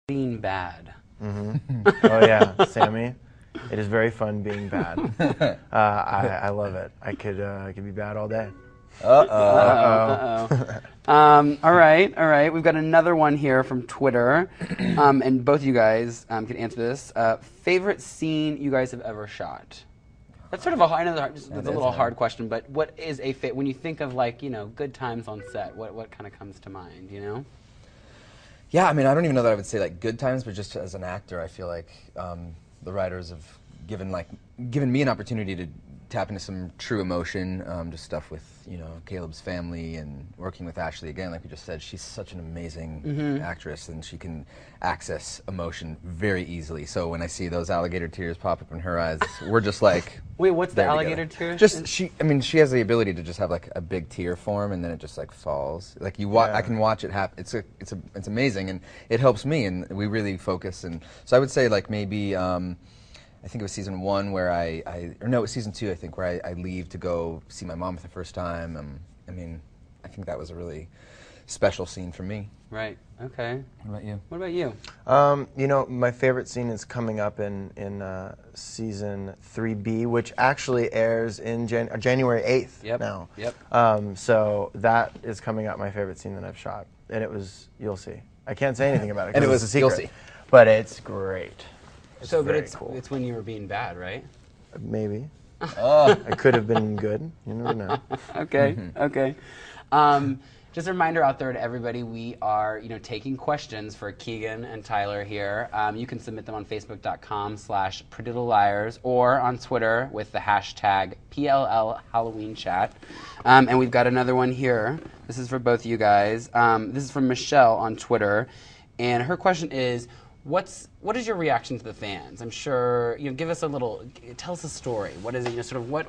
being bad? Oh yeah, Sammy. It is very fun being bad. I love it. I could be bad all day. All right. We've got another one here from Twitter, and both of you guys can answer this. Favorite scene you guys have ever shot? That's sort of I know it's a little hard question, but what is when you think of good times on set? What kind of comes to mind? Yeah, I mean, I don't even know that I would say like good times, but just as an actor, I feel like the writers have given me an opportunity to tap into some true emotion, just stuff with Caleb's family and working with Ashley again. Like we just said, she's such an amazing actress, and she can access emotion very easily. So when I see those alligator tears pop up in her eyes, we're just like, wait, what's the alligator tears? Just she has the ability to just have like a big tear form, and then it just like falls. Like I can watch it happen. It's amazing, and it helps me, and we really focus. And so I would say like maybe. I think it was season 1 where or no, it was season 2, I think, where I leave to go see my mom for the first time. I mean, I think that was a really special scene for me. Right. Okay. What about you? What about you? My favorite scene is coming up in season 3B, which actually airs in January 8th now. Yep. So that is coming up, my favorite scene that I've shot, and it was, you'll see. I can't say anything about it And it because was a secret, you'll see. But it's great. But cool. It's when you were being bad, right? Maybe. I could have been good. You never know. Okay. Okay. Just a reminder out there to everybody, we are taking questions for Keegan and Tyler here. You can submit them on Facebook.com/PrettyLittleLiars or on Twitter with the hashtag PLL Halloween Chat. And we've got another one here. This is for both of you guys. This is from Michelle on Twitter, and her question is, what is your reaction to the fans? I'm sure give us tell us a story. What is it? Sort of what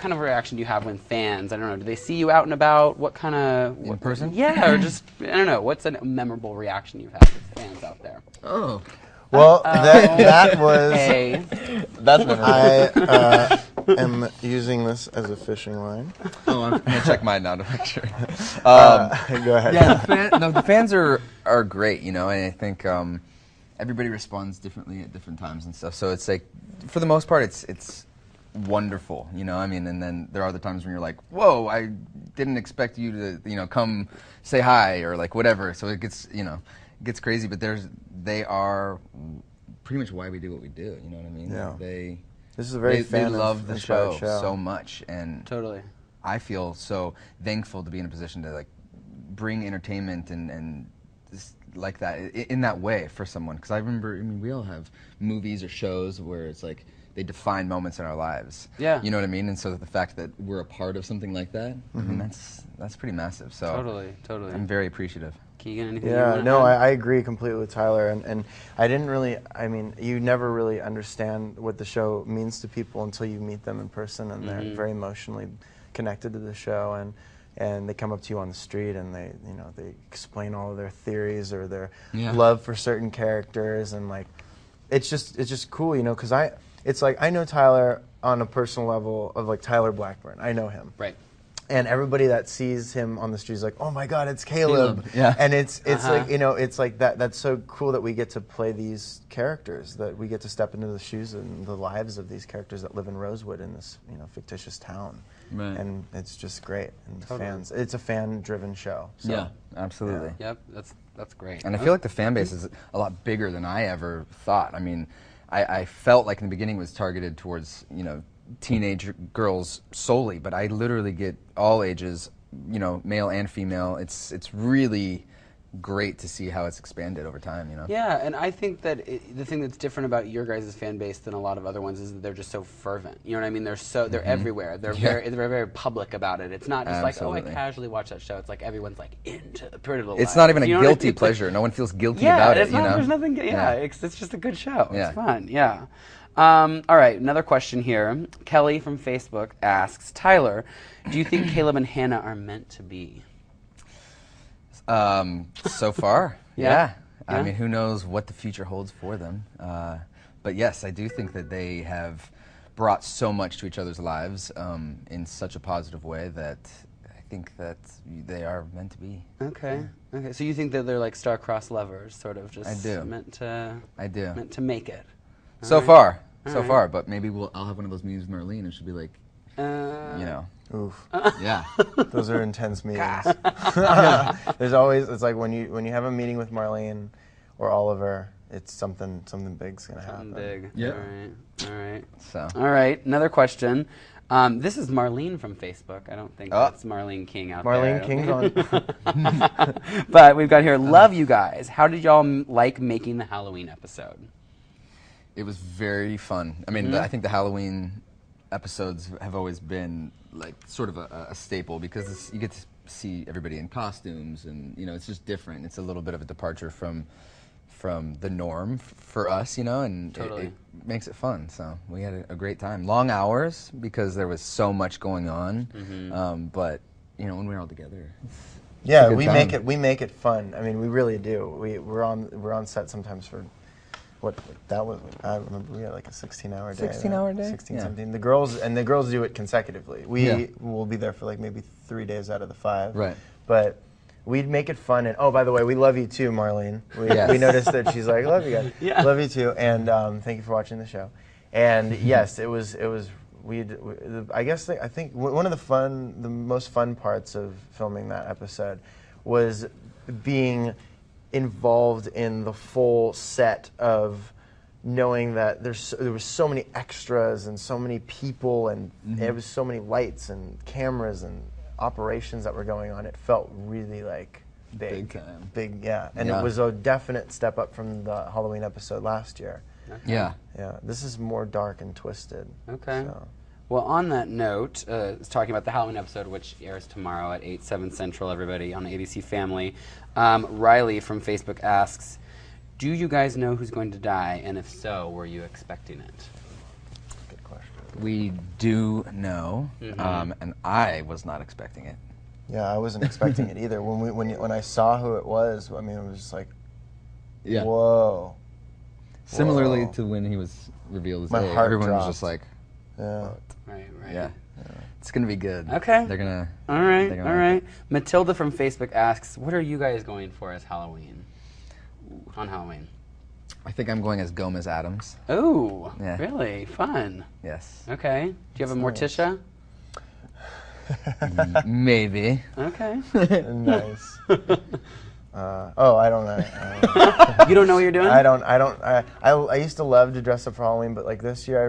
kind of reaction do you have when fans? I don't know. Do they see you out and about? What kind of in person? Yeah, or just I don't know. What's a memorable reaction you've had with fans out there? Oh, well, that was. Hey. That's memorable. I am using this as a fishing line. Oh, I'm gonna check mine now to make sure. Go ahead. Yeah, the fans are great, and I think. Everybody responds differently at different times and stuff. So it's like, for the most part, it's wonderful, I mean, and then there are the times when you're like, whoa, I didn't expect you to, come say hi or like whatever. So it gets, gets crazy. But they are pretty much why we do what we do. You know what I mean? Yeah. This is a very they love the show so much, and Totally. I feel so thankful to be in a position to like bring entertainment and like that in that way for someone, because I remember, we all have movies or shows where it's like they define moments in our lives. Yeah. You know what I mean? And so the fact that we're a part of something like that, I mean, that's pretty massive. So Totally. I'm very appreciative. Keegan, anything? Yeah, no, I agree completely with Tyler, and I didn't really. I mean, you never really understand what the show means to people until you meet them in person, and they're very emotionally connected to the show, and they come up to you on the street and they explain all of their theories or their love for certain characters, and like it's just cool, because it's like I know Tyler on a personal level of like Tyler Blackburn. I know him. Right. And everybody that sees him on the street is like, "Oh my God, it's Caleb!" Yeah. And it's like it's like that. That's so cool that we get to play these characters, that we get to step into the shoes and the lives of these characters that live in Rosewood in this fictitious town. Right. And it's just great. And Totally. fans, it's a fan-driven show. So. Yeah, absolutely. Yep. That's great. And I feel like the fan base is a lot bigger than I ever thought. I mean, I felt like in the beginning it was targeted towards teenage girls solely, but I literally get all ages, male and female. It's really great to see how it's expanded over time, Yeah, and I think that the thing that's different about your guys' fan base than a lot of other ones is that they're just so fervent. You know what I mean? They're everywhere. They're very public about it. It's not just Absolutely. like, oh, I casually watch that show. It's like everyone's like into the Pretty Little Liars. It's not even a You know what I guilty mean? pleasure. No one feels guilty about it, There's nothing. Yeah, it's just a good show. Yeah. It's fun. Yeah. All right, another question here. Kelly from Facebook asks, Tyler, do you think Caleb and Hannah are meant to be? So far, Yeah. I mean, who knows what the future holds for them. But yes, I do think that they have brought so much to each other's lives in such a positive way that I think that they are meant to be. Okay. Okay. So you think that they're like star-crossed lovers, sort of just I do. meant to make it. So All far, but maybe I'll have one of those meetings with Marlene, and she'll be like, Oof. yeah. Those are intense meetings. There's always, it's like when you have a meeting with Marlene or Oliver, it's something big's gonna happen. Something big. Yeah. All right. So. All right. Another question. This is Marlene from Facebook. I don't think that's Marlene King out Marlene there. King's on. But we've got here, love you guys. How did y'all like making the Halloween episode? It was very fun. I mean, I think the Halloween episodes have always been like sort of a staple because you get to see everybody in costumes, and it's just different. It's a little bit of a departure from the norm for us, and Totally. it makes it fun. So we had a great time. Long hours because there was so much going on, but when we're all together, Yeah, we make it fun. I mean, we really do. We're on set sometimes for that was. I remember we had like a 16-hour day. 16-hour day. 16 something. The girls do it consecutively. We will be there for like maybe 3 days out of the 5. Right. But we'd make it fun. And oh, by the way, we love you too, Marlene. We noticed that she's like, love you guys. Yeah. Love you too. And thank you for watching the show. And yes, it was. I think one of the most fun parts of filming that episode was being involved in the full set of knowing that there was so many extras and so many people and there was so many lights and cameras and operations that were going on. It felt really like big time. Big, yeah. And it was a definite step up from the Halloween episode last year. Okay. Yeah. Yeah. This is more dark and twisted. Okay. So. Well, on that note, it's talking about the Halloween episode, which airs tomorrow at 8, 7 Central, everybody, on ABC Family. Riley from Facebook asks, do you guys know who's going to die? And if so, were you expecting it? Good question. We do know, and I was not expecting it. Yeah, I wasn't expecting it either. When I saw who it was, I mean, it was just like, whoa. Similarly Whoa. to when he was revealed as My A, heart everyone dropped. was just like, Yeah. Right. yeah. It's gonna be good. Okay. They're gonna. All right. they're gonna All like right. Matilda from Facebook asks, what are you guys going for as Halloween? On Halloween. I think I'm going as Gomez Adams. Oh, Yeah. really? Fun. Yes. Okay. Do you have a Morticia? Maybe. Okay. Nice. I don't know. You don't know what you're doing? I used to love to dress up for Halloween, but like this year, I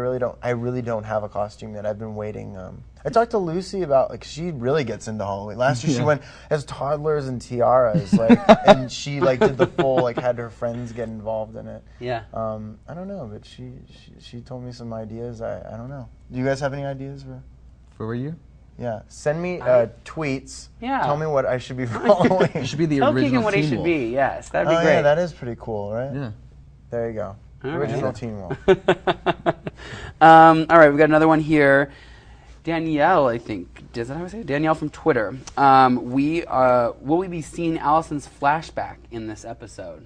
really don't have a costume yet. I've been waiting. I talked to Lucy about, like, she really gets into Halloween. Last year she went as toddlers and tiaras, like, and she like did the full, like, had her friends get involved in it. Yeah. I don't know, but she told me some ideas. I don't know. Do you guys have any ideas For you? Yeah, send me tweets. Yeah. Tell me what I should be following. You should be the Tell original Keegan what he Teen should Wolf. be. Yes, that'd be Oh great. yeah, that is pretty cool, right? Yeah. There you go. All Original right. Teen Wolf. All right, we've got another one here. Danielle, I think. Is that how I say it? Danielle from Twitter. Will we be seeing Allison's flashback in this episode?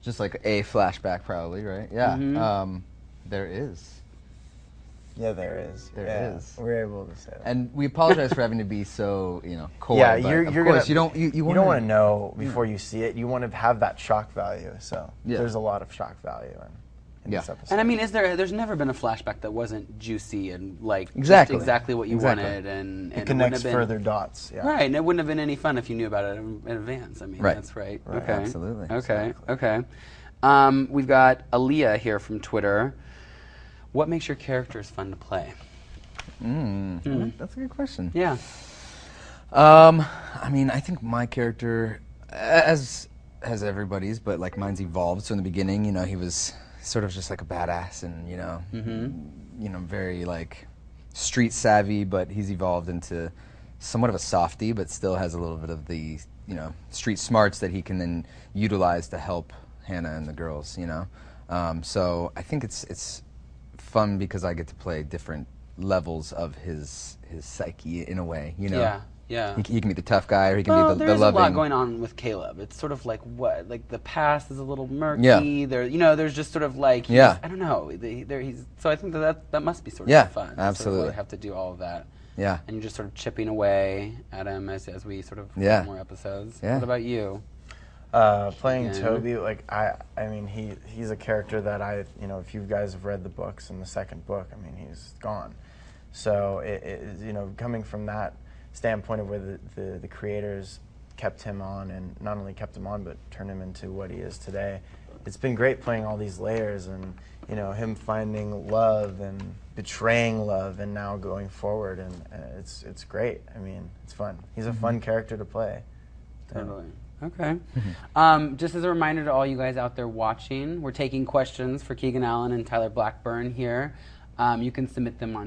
Just like a flashback, probably, right? Yeah. There is. Yeah, there is. There is. We're able to say that. And we apologize for having to be so, coy. Yeah, but you're of gonna, course, you don't want to know before you see it. You want to have that shock value. So Yeah. there's a lot of shock value in this episode. And I mean, there's never been a flashback that wasn't juicy and like Exactly. just exactly what you wanted, and it it connects wouldn't have been, further dots. Yeah. Right, and it wouldn't have been any fun if you knew about it in advance. I mean, Right. that's right. Right, Okay. absolutely. Okay. Exactly. Okay. We've got Aaliyah here from Twitter. What makes your characters fun to play? That's a good question. Yeah. I mean, I think my character, as everybody's, but like mine's evolved. So in the beginning, he was sort of just like a badass, and very like street savvy. But he's evolved into somewhat of a softie, but still has a little bit of the street smarts that he can then utilize to help Hannah and the girls. So I think it's fun because I get to play different levels of his psyche in a way. Yeah. Yeah. He can be the tough guy, or he can Well, be the there's loving. a lot going on with Caleb. It's sort of like the past is a little murky. Yeah. There's just sort of like I don't know. So I think that must be sort of fun. Absolutely. Sort of like have to do all of that. Yeah. And you're just sort of chipping away at him as we sort of Yeah. get more episodes. Yeah. What about you? Playing Keegan. Toby, like I mean, he's a character that if you guys have read the books in the second book, I mean, he's gone. So coming from that standpoint of where the creators kept him on, and not only kept him on, but turned him into what he is today. It's been great playing all these layers, and him finding love and betraying love, and now going forward, and it's great. I mean, it's fun. He's a fun character to play. Totally. Okay. Just as a reminder to all you guys out there watching, we're taking questions for Keegan Allen and Tyler Blackburn here. You can submit them on